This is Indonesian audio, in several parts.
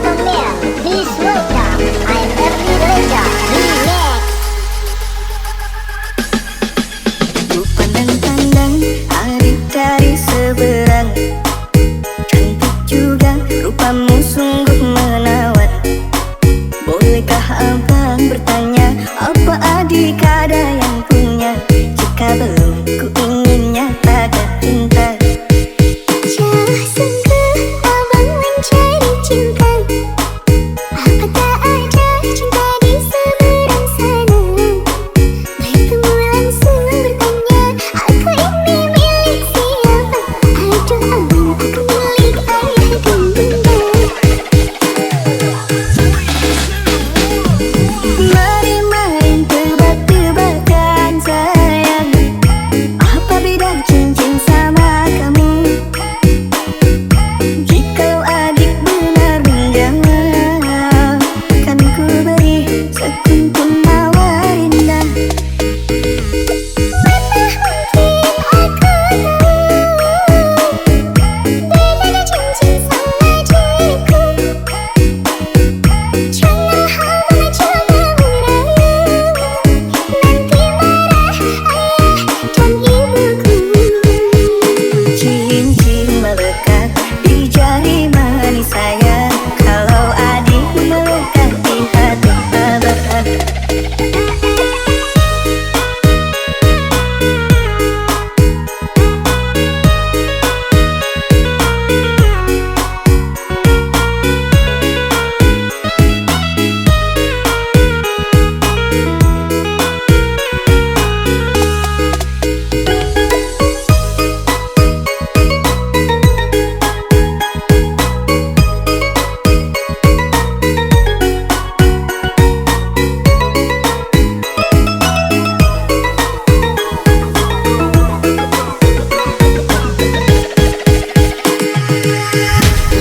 gentlemen, please welcome I'm Ernie Reza Remix. Ku pandang-pandang adik dari seberang, cantik juga rupamu sungguh menawat. Bolehkah abang bertanya, apa adik ada yang punya? Jika belum, ku ingin nyatakan cinta. Jauh sungguh abang mencari cinta. Apa tak ada cinta di seberang sana? Bertemu langsung bertanya, aku ini milik siapa? Aduh abang, aku milik ayah dan bunda. Mari main tebak-tebakan sayang, apa beda cincin sama kamu? Jikalau adik benar menjawab, kan ku beri sekuntum mawar indah. Mana mungkin aku tahu bedanya cincin sama diriku. Jangan abang coba merayu, nanti marah ayah dan ibuku. Cincin melekat di jari manis sayang, kalau adik melekat di hati abang.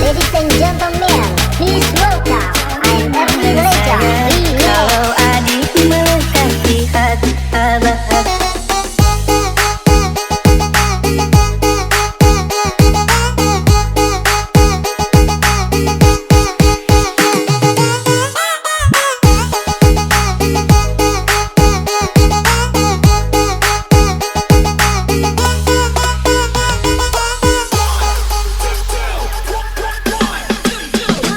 Ladies and gentlemen, please welcome I'm Ernie Reza Remix. Kalau adik melekat di hati abang.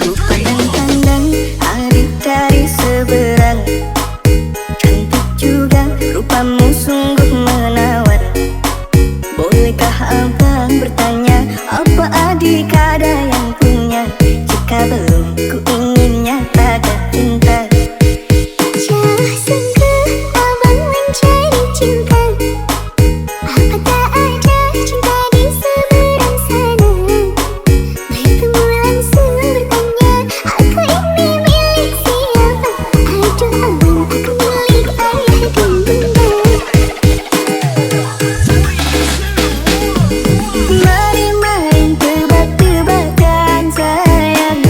Ku pandang-pandang adik dari seberang, cantik juga rupamu sungguh menawat. Bolehkah abang bertanya, apa adik ada yang punya? Jika belum, ku ingin nyatakan cinta. Jauh sungguh abang mencari cinta. Apa tak ada cinta di seberang sana? Bertemu langsung bertanya, aku ini milik siapa? Aduh abang, aku milik ayah dan bunda. Mari main tebak-tebakan sayang,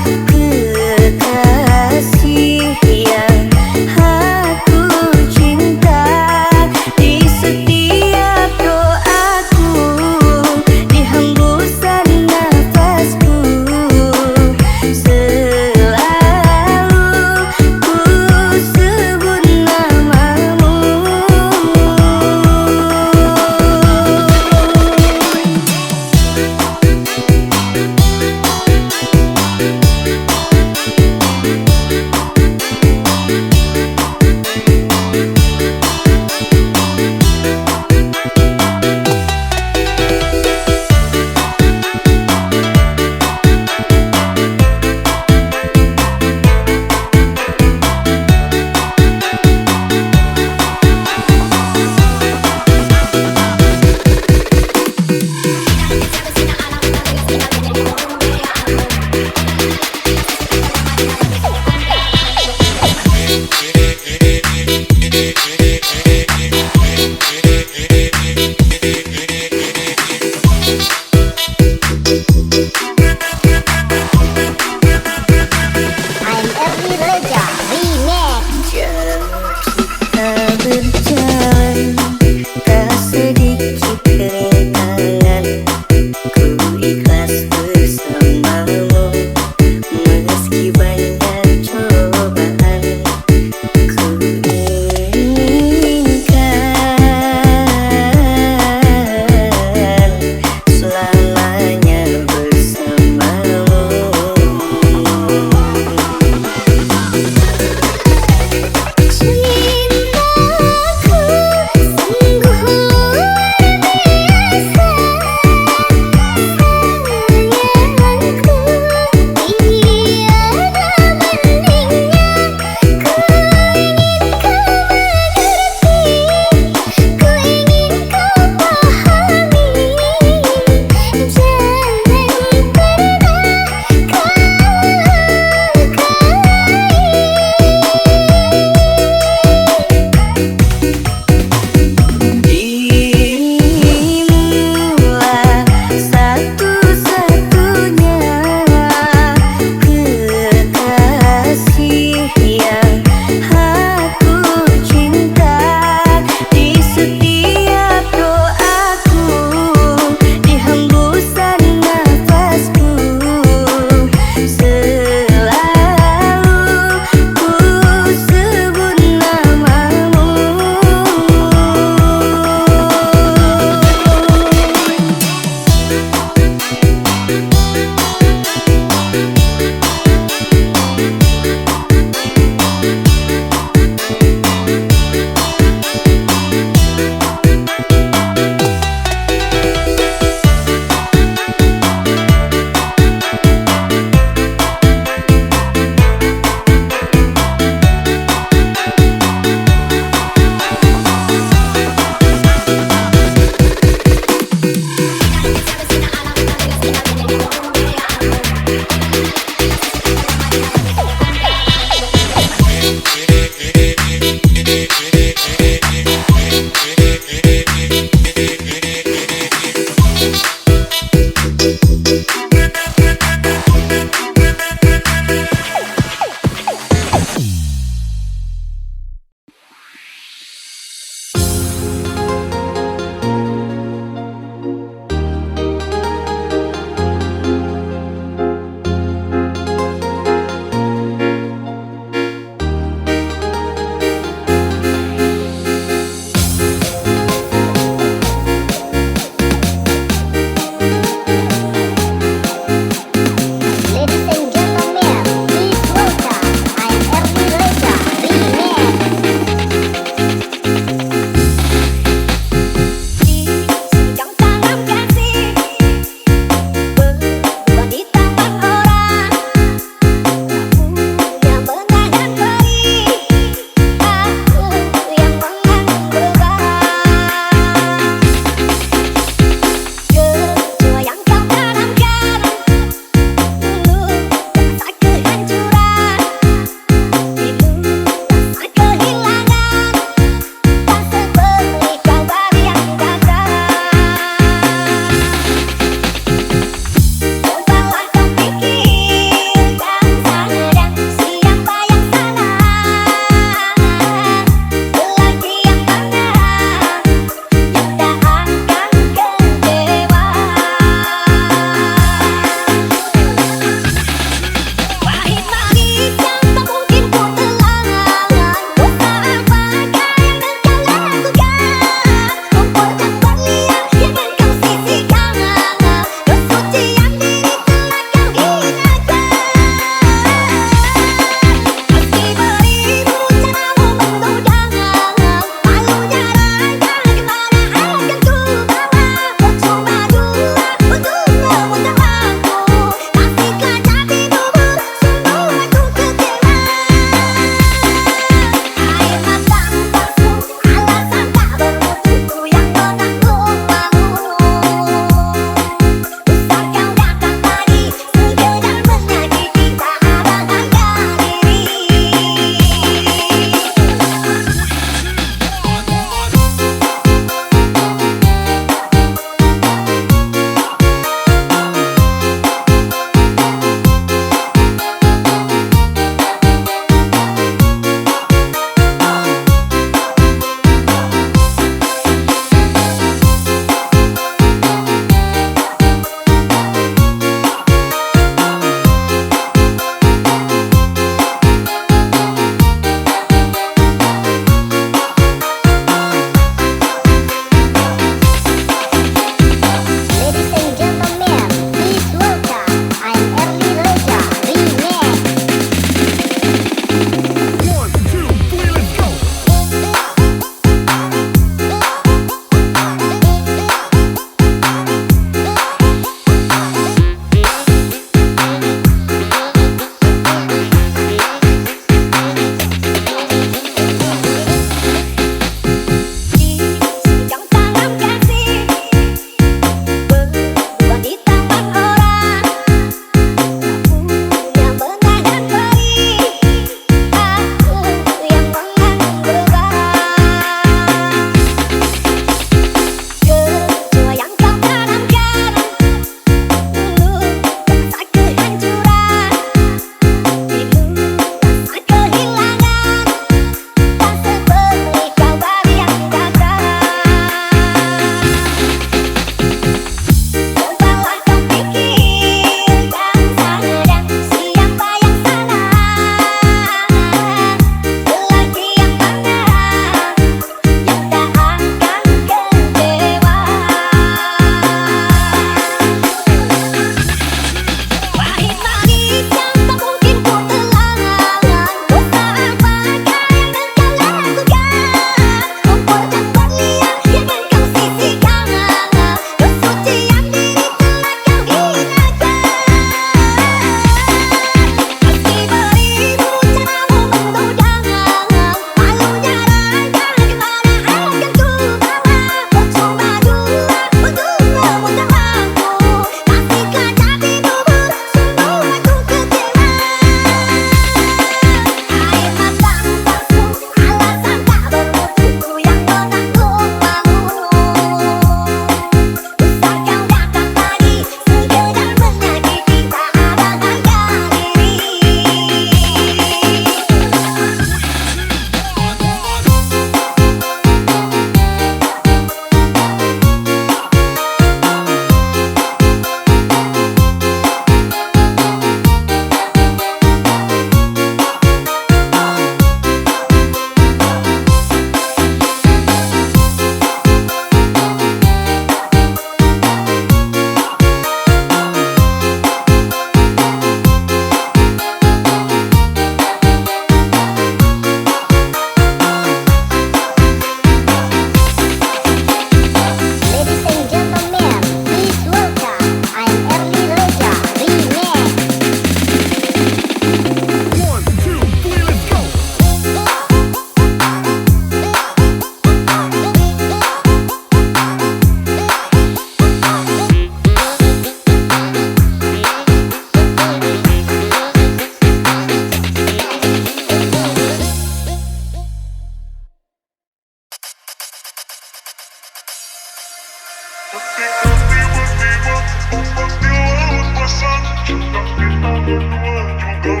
Ladies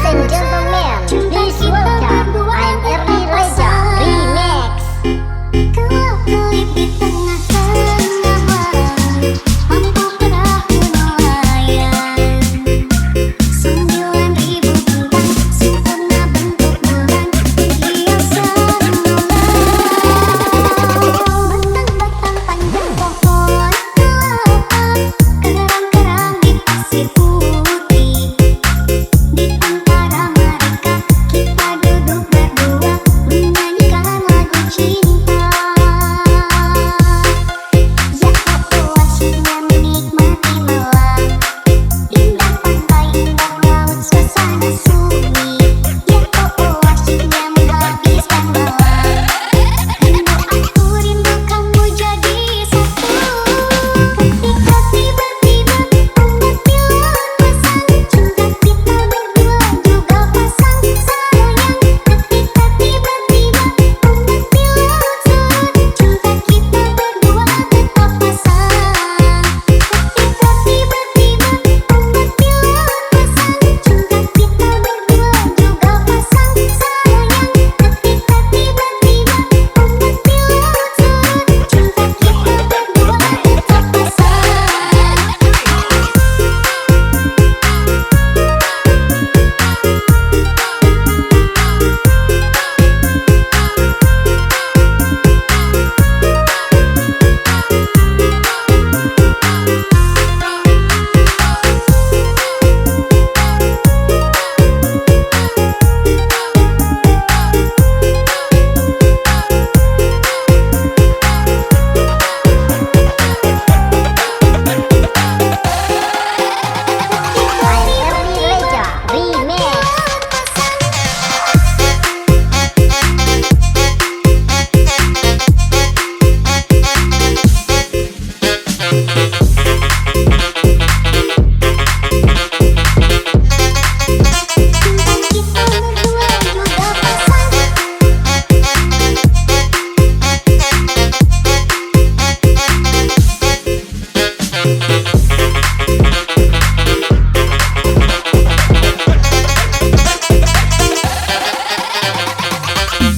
and gentlemen, please welcome I'm Erli Reza Remix. Kalau kelip di tengah-tengah malam, mampu perahu nelayan. 9.000 bintang sempurna bentuk bulan hiasan bulan. Batang-batang panjang pohon kelapa, kerang-kerang di pasir putih. Di antara mereka kita duduk berdua menyanyikan lagu cinta. Ya oh asyiknya menikmati malam, indah pantai, indah laut, suasana sunyi. Ya oh asyiknya menghabiskan malam. Rindu aku, rindu kamu jadi satu. Ketika tiba-tiba ombak di laut pasang, cinta kita berdua juga pasang sayang. Ketika tiba-tiba ombak di laut surut, cinta kita berdua tetap pasang. Ketika tiba-tiba ombak di laut pasang, cinta kita berdua juga pasang sayang. Ketika tiba-tiba ombak di laut surut, cinta kita berdua tetap pasang. I'm Erli Reza Remix. Cinta kita berdua juga pasang.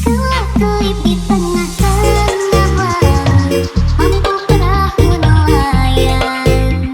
Kalau kelip di tengah-tengah malam, mampu perahu nelayan.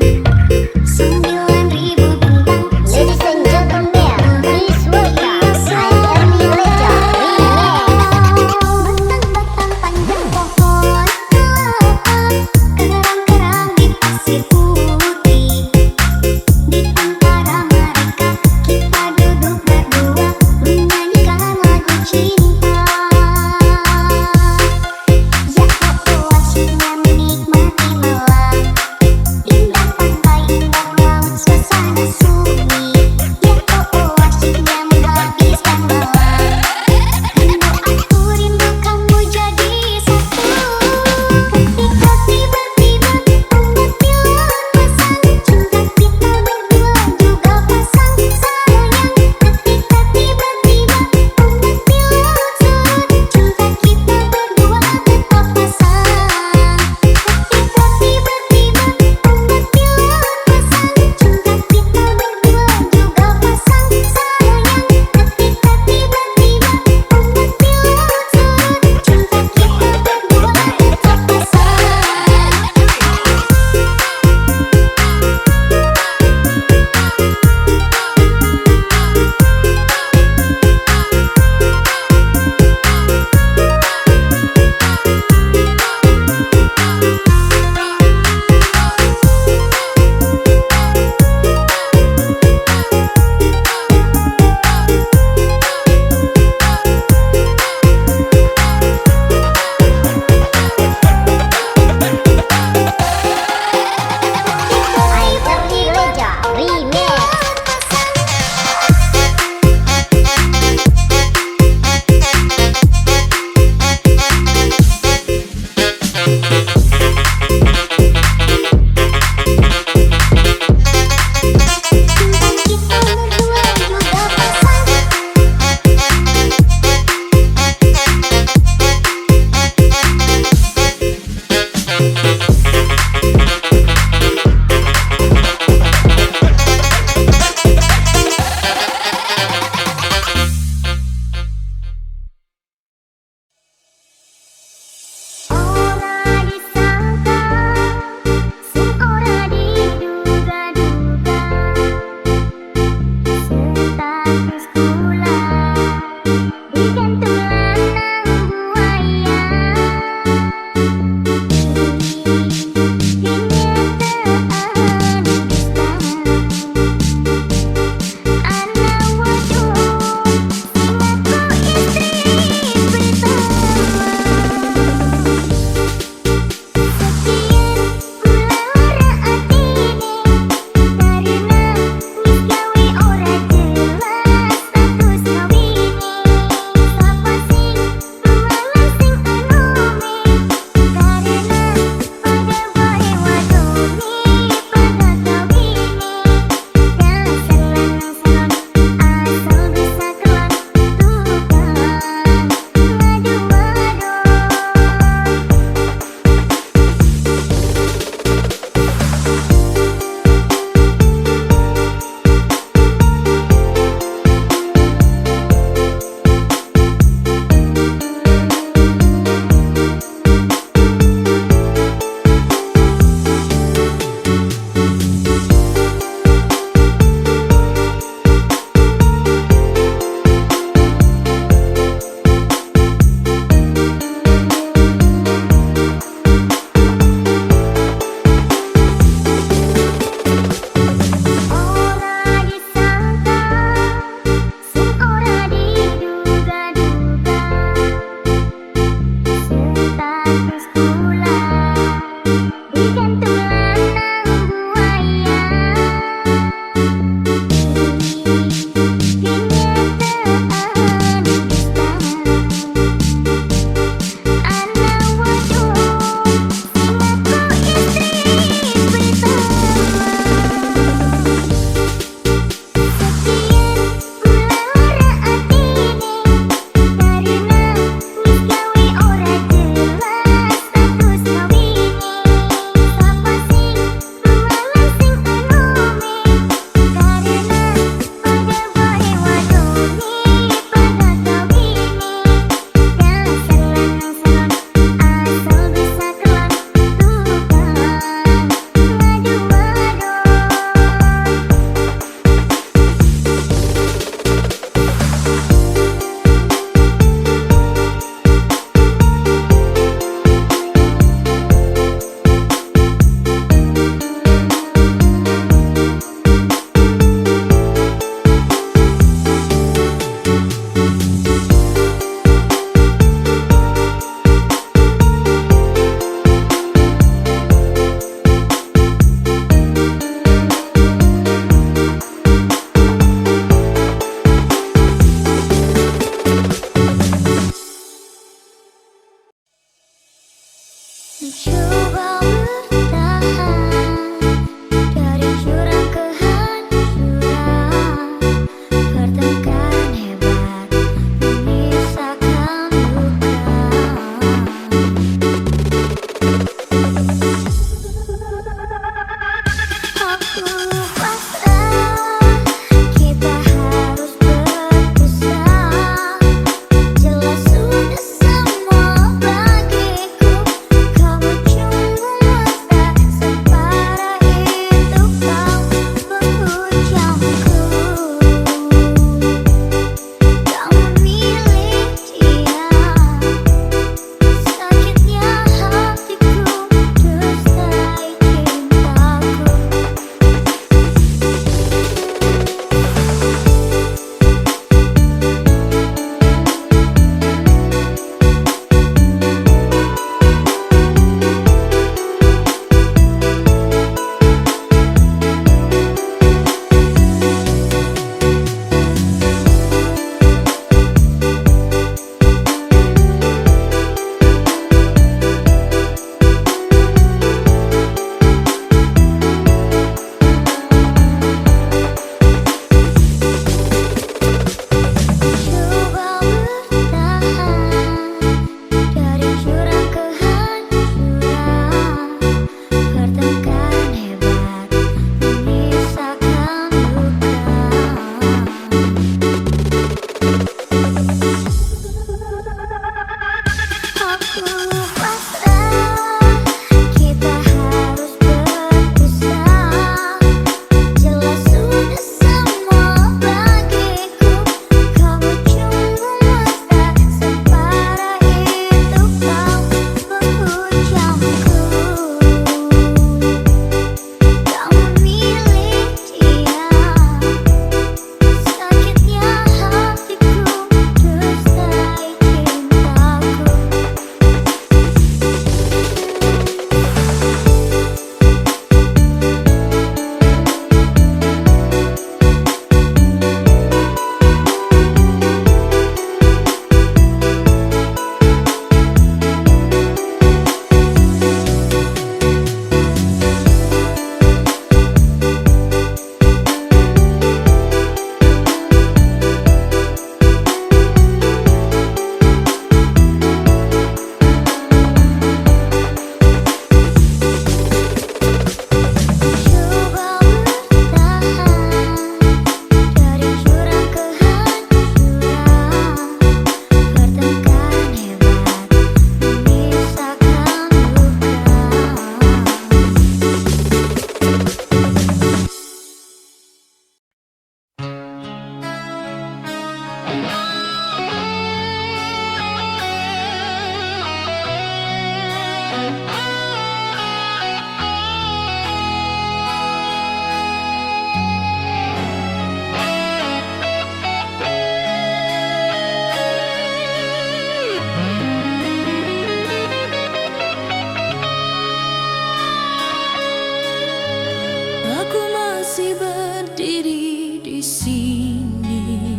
masih berdiri di sini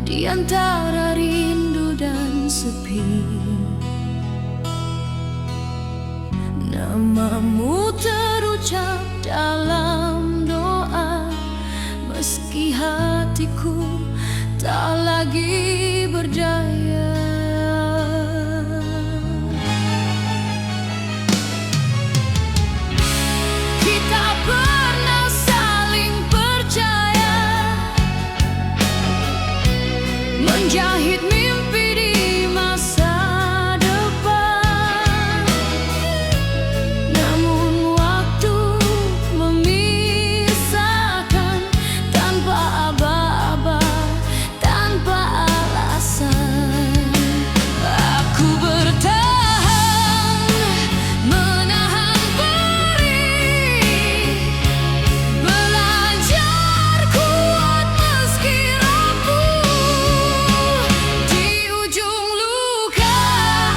di antara rindu dan sepi. Namamu terucap dalam doa, meski hatiku tak lagi berdaya. Kita pernah saling percaya, menjahit mimpi di masa depan. Namun waktu memisahkan tanpa aba-aba, tanpa alasan. Aku bertahan, menahan perih, belajar kuat meski rapuh. Di ujung luka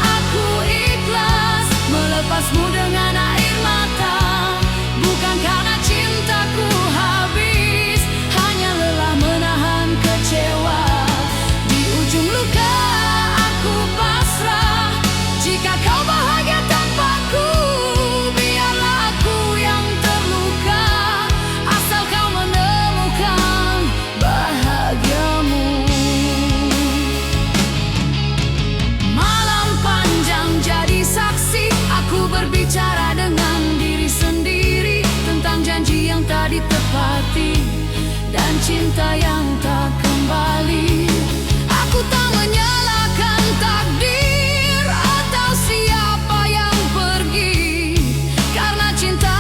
aku ikhlas melepasmu dengan air mata, bukan karena cintaku habis, hanya lelah menahan kecewa. Di ujung luka aku pasrah, jika kau bahagia tanpaku, biarlah aku yang terluka, asal kau menemukan bahagiamu. Malam panjang jadi saksi, aku berbicara dengan diri sendiri tentang janji yang tak ditepati dan cinta yang tak kembali. Aku tak menyalahkan takdir atau siapa yang pergi, karena cinta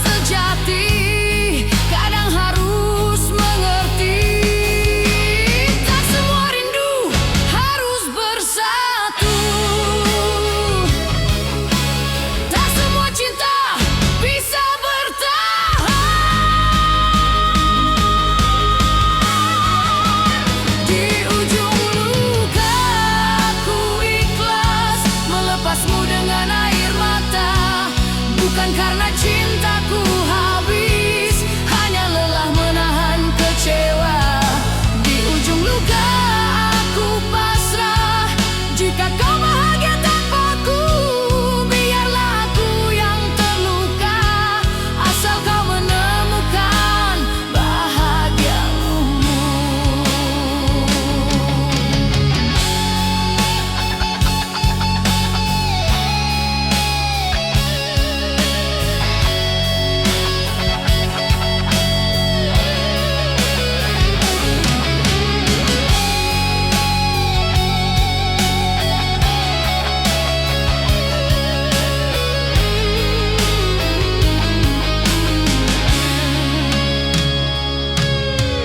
sejati kadang harus mengerti. Tak semua rindu harus bersatu, tak semua cinta bisa bertahan. Di ujung luka aku ikhlas melepasmu dengan air mata, bukan karena cintaku habis, hanya lelah menahan kecewa. Di ujung luka aku pasrah, jika kau bahagia tanpaku, biarlah aku yang terluka, asal kau menemukan bahagiamu.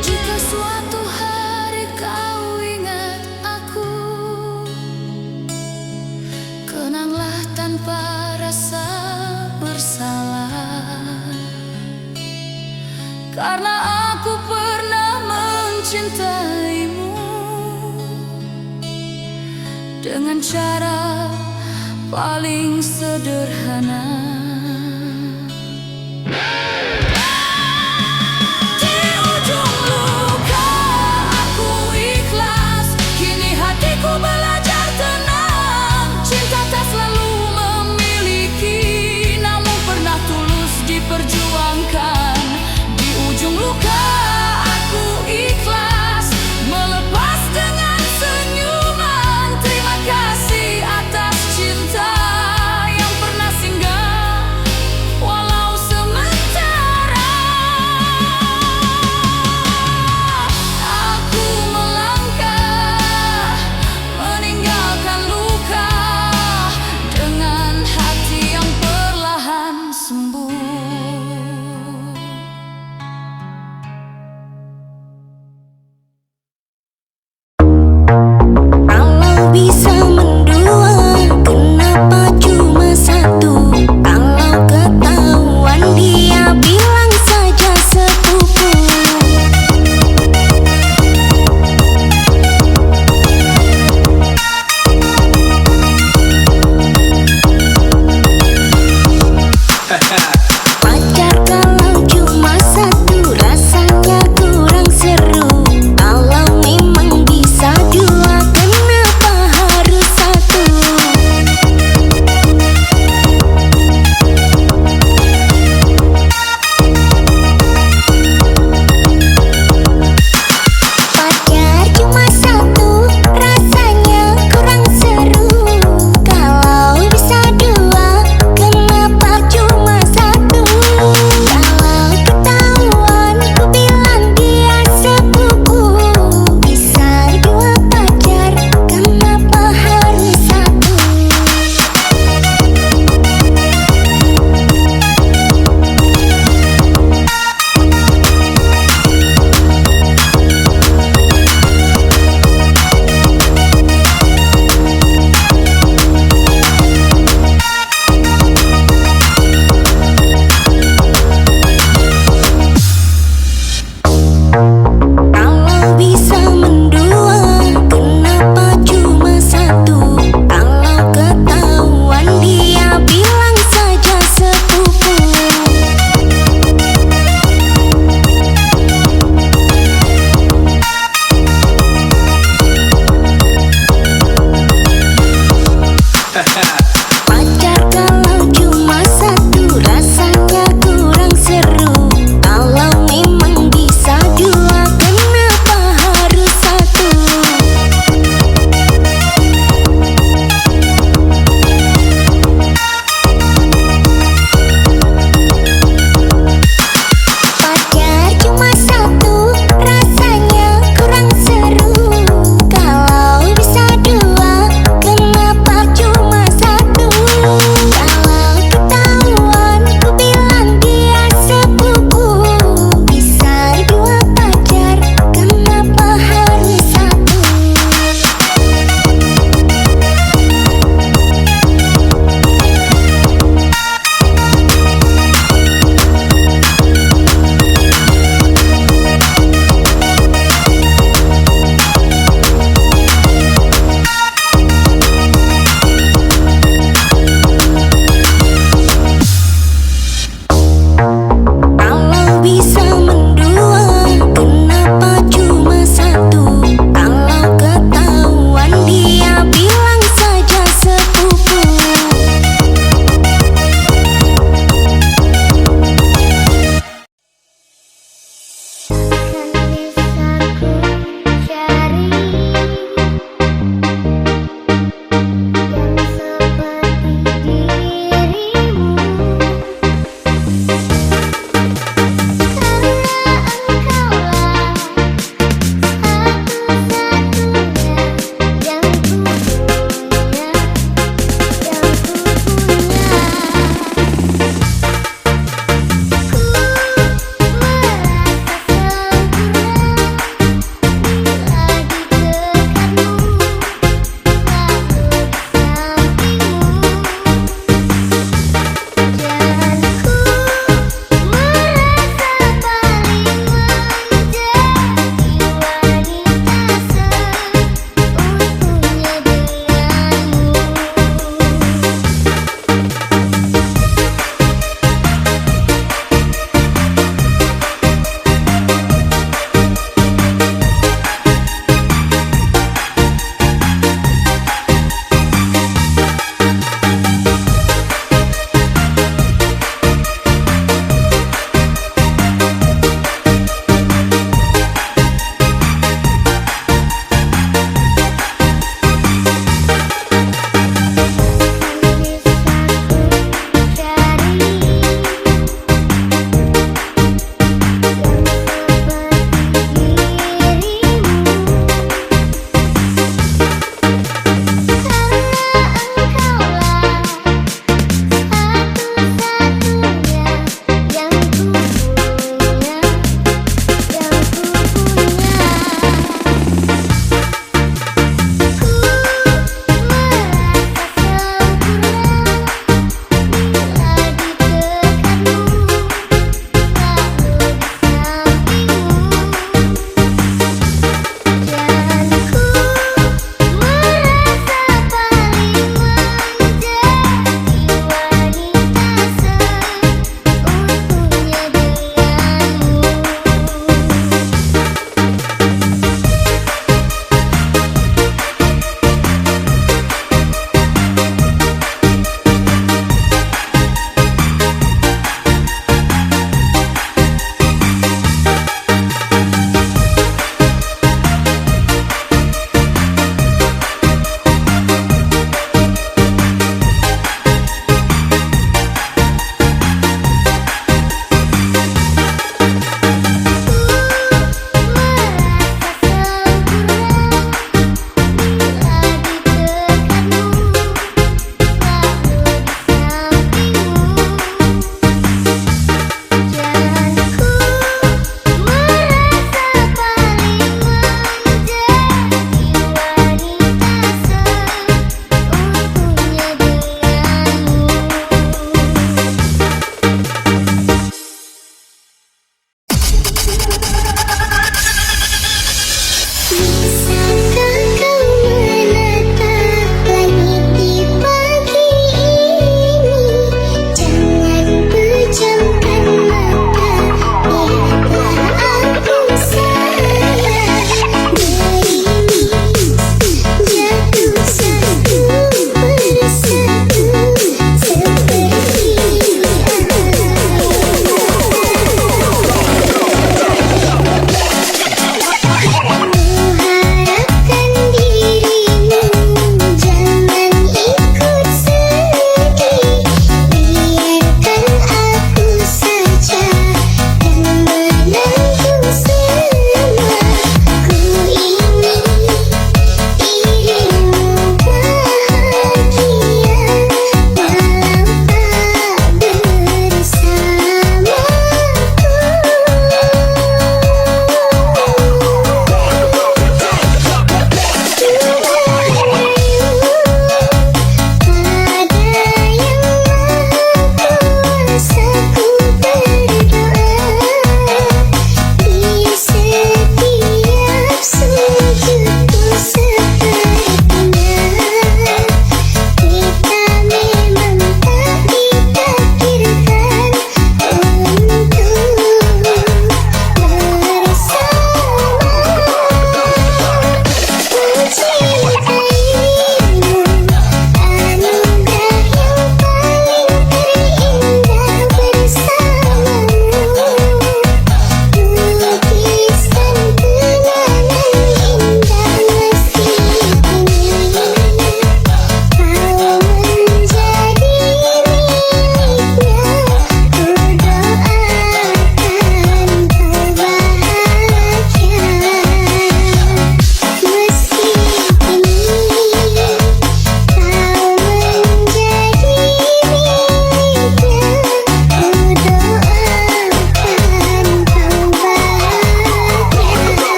Jika suatu hari kau ingat aku, kenanglah tanpa rasa bersalah, karena aku pernah mencintaimu dengan cara paling sederhana. Di ujung luka aku ikhlas, kini hatiku belajar tenang. Cinta tak selalu memiliki, namun pernah tulus diperjuangkan. Di ujung luka aku ikhlas melepas dengan senyuman. Terima kasih atas cinta yang pernah singgah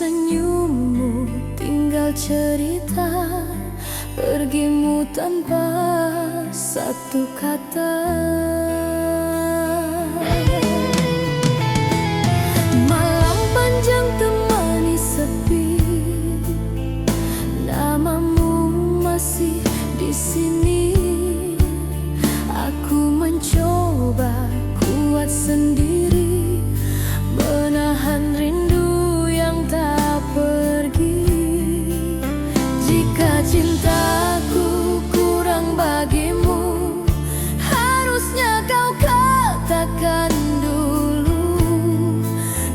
senyummu tinggal cerita, pergimu tanpa satu kata. Malam panjang temani sepi, namamu masih di sini. Aku mencoba kuat sendiri, menahan rindu yang tak pergi. Jika cintaku kurang bagimu, harusnya kau katakan dulu.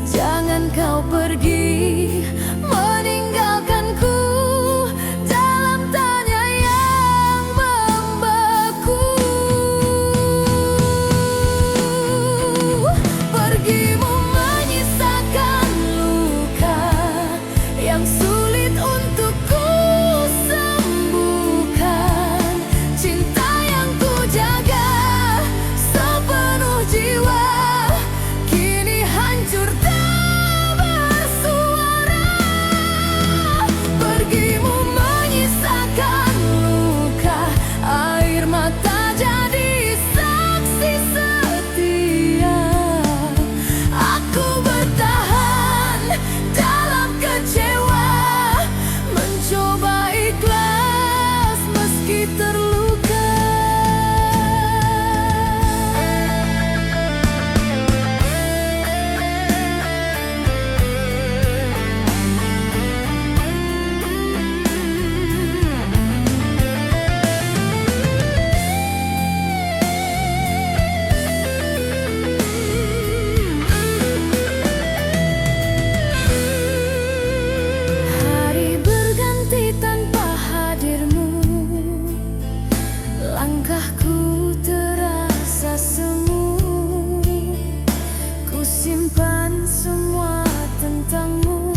Jangan kau pergi meninggalkanku dalam tanya yang membeku. Pergimu menyisakan luka yang sulit untuk ku sembuhkan. Cinta yang ku jaga sepenuh jiwa kini hancur tak bersuara. Pergimu menyisakan luka, air mata jadi saksi setia. Aku bertahan dalam kecewa, mencoba ikhlas meski terluka. Hari berganti tanpa hadirmu, langkahku terasa semu. Ku simpan semua tentangmu,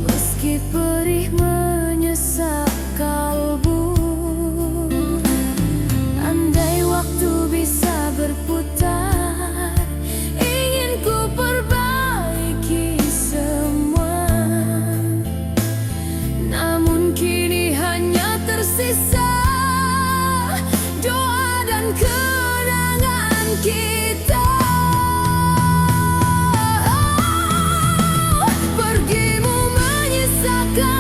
meski perih menyesap kalbu. Andai waktu bisa berputar, ingin ku perbaiki semua. Namun kini hanya tersisa doa dan kenangan kita. Pergimu menyisakan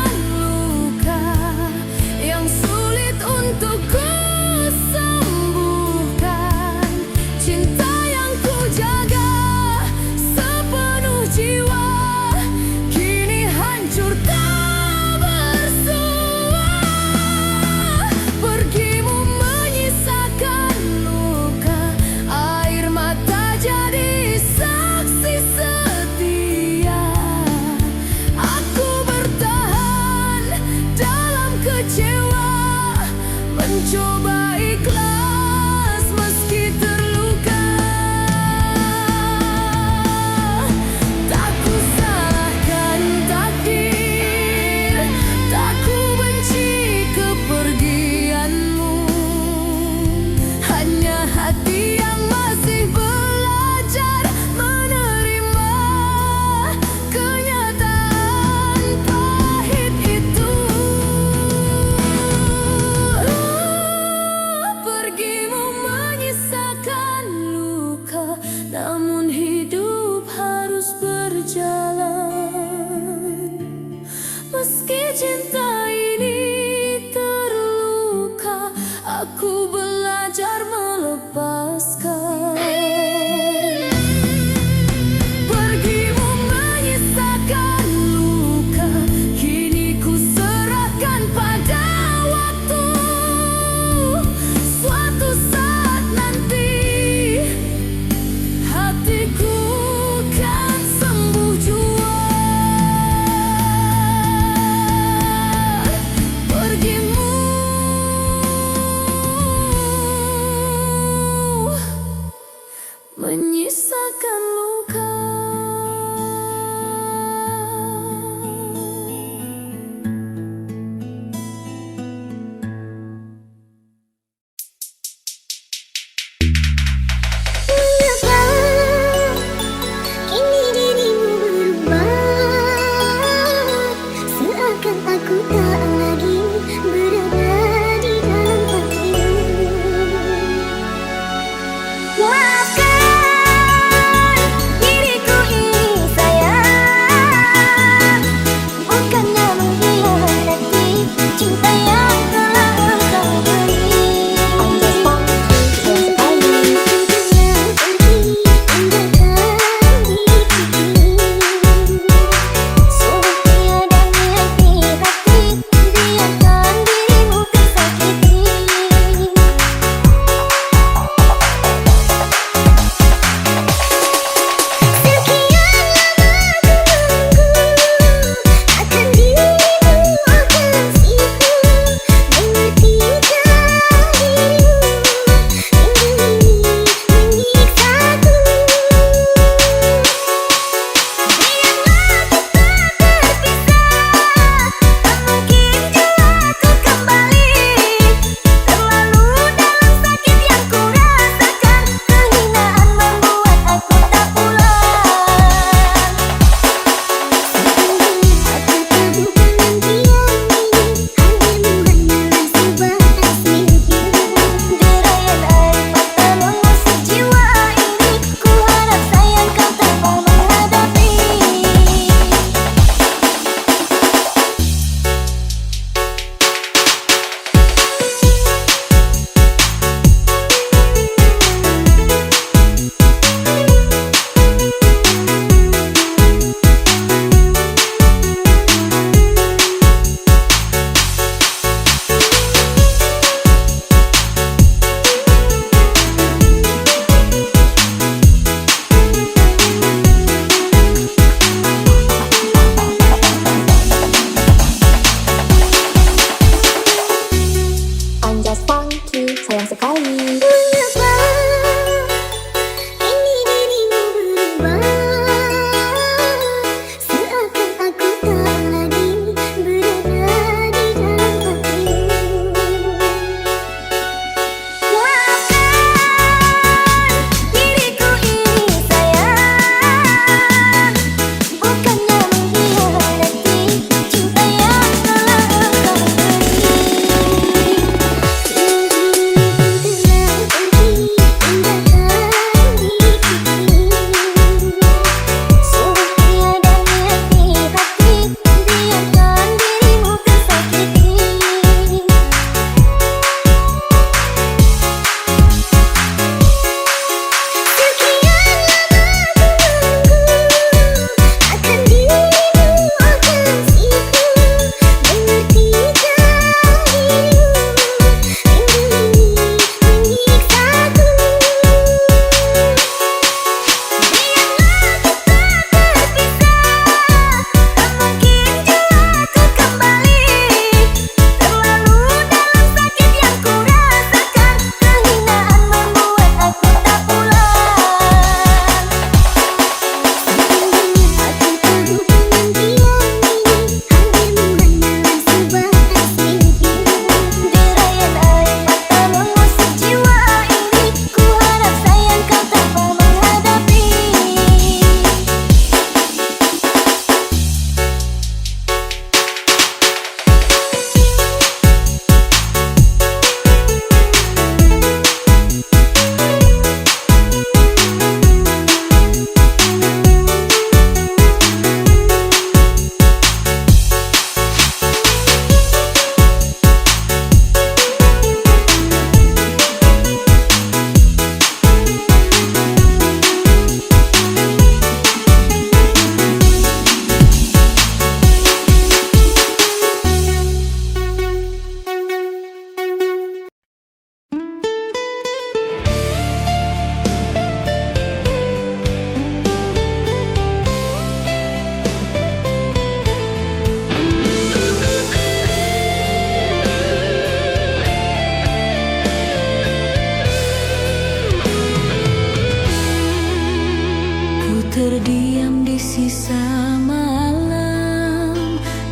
Diam di sisa malam,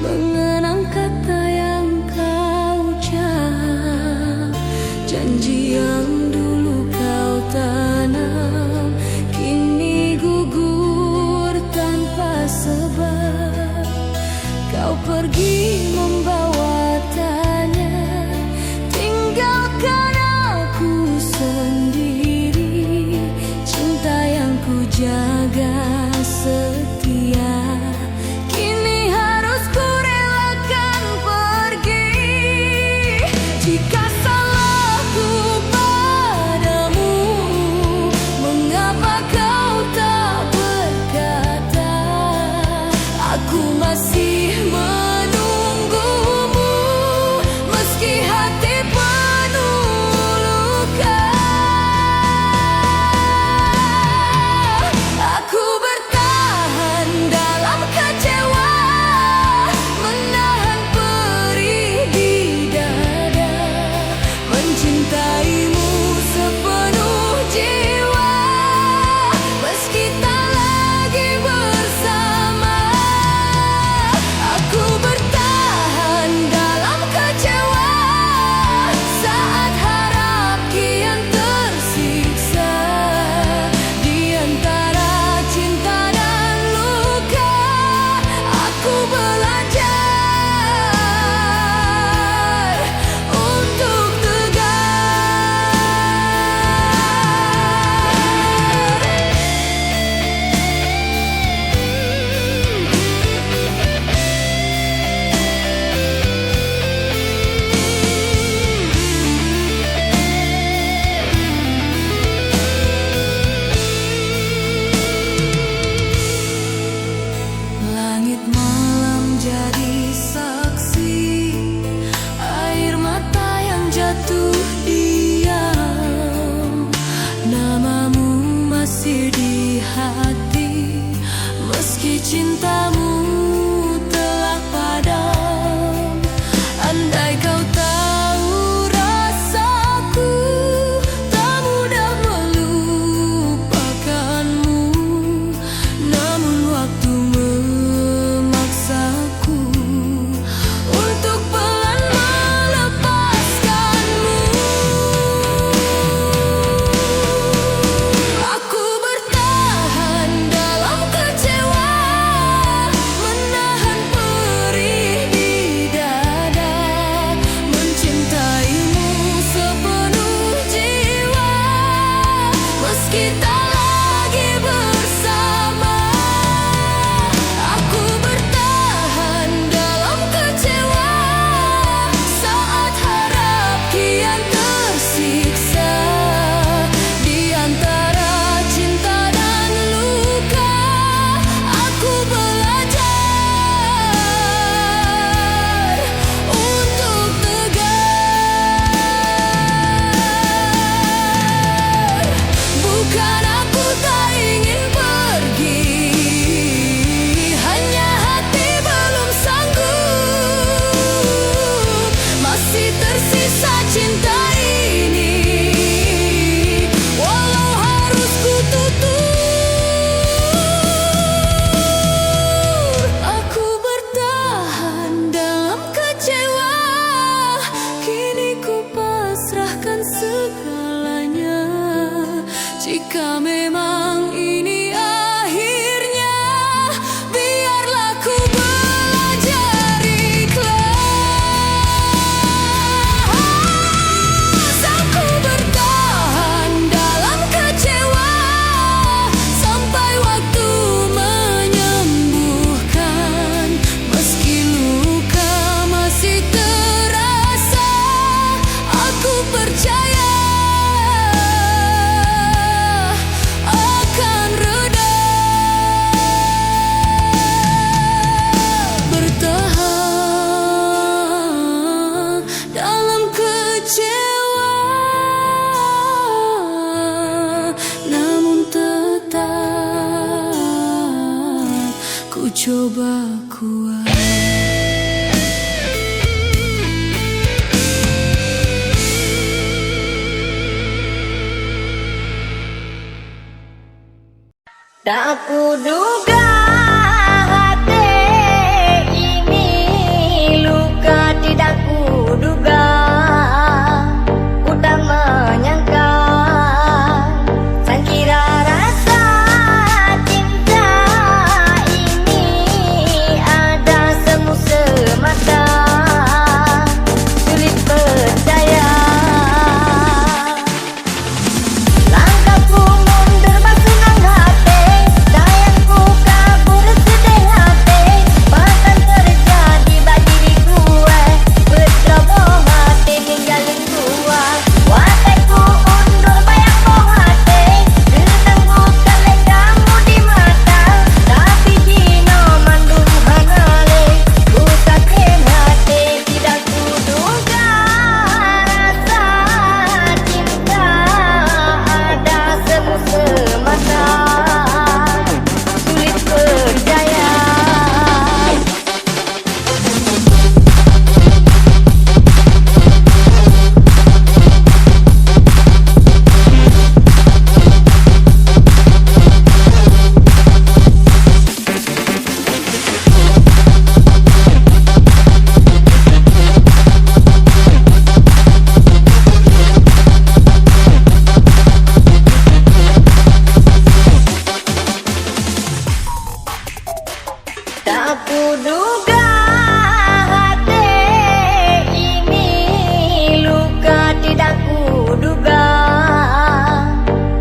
mengenang kata yang kau ucap. Janji yang dulu kau tanam, kini gugur tanpa sebab. Kau pergi membawa tanya, tinggalkan aku sendiri. Cinta yang ku jaga setia, kini harus ku relakan pergi. Jika salahku padamu, mengapa kau tak berkata? Aku masih menunggumu, meski hati penuh luka. Aku bertahan dalam kecewa, menahan perih di dada, mencintaimu sepenuh jiwa, meski tak lagi bersama. Aku bertahan dalam kecewa, saat harap kian tersiksa. Di antara cinta dan luka, aku belajar untuk langit malam jadi saksi, air mata yang jatuh diam. Namamu masih di hati, meski cintamu telah padam. Andai kau tahu rasaku, tak mudah melupakanmu. Namun waktu memaksaku untuk pelan melepaskanmu. Aku bertahan dalam kecewa, menahan perih di dada, mencintaimu sepenuh jiwa, meski tak lagi bersama. Aku bertahan dalam kecewa, saat harap kian tersiksa. Di antara cinta dan luka, aku belajar untuk tegar. Bukan aku tak ingin pergi, hanya hati belum sanggup. Masih tersisa cinta ini, walau harus ku tutur. Aku bertahan dalam kecewa, kini ku pasrahkan segalanya. Jika memang ini akhirnya, biarlah ku belajar ikhlas. Aku bertahan dalam kecewa, sampai waktu menyembuhkan. Meski luka masih terasa, aku percaya akan reda. Bertahan dalam kecewa, namun tetap ku coba kuat. Tak kuduga hati ini luka, tidak kuduga, ku tak menyangka, sangkira rasa cinta ini ada semu semata, sulit percaya. Langkahku mundur bersenang hati, sayangku kabur sedih hati, bahkan terjadi bagi diriku berceroboh hati ninggalin gua. Wateku undur bayang boh hati, genang bukan lek kamu di mata, tapi dino mandung hanale, ku sakit hati, tidak kuduga rasa cinta ada semu semata, sulit percaya. Tak kuduga hati ini luka, tidak kuduga,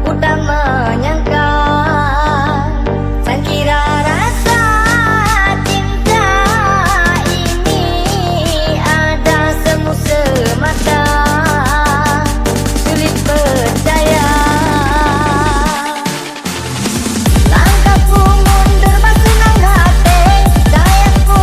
ku tak menyangka, sangkira rasa cinta ini ada semu semata, sulit percaya. Langkahku mundur bersenang hati, sayangku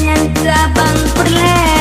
dengan cabang perlen.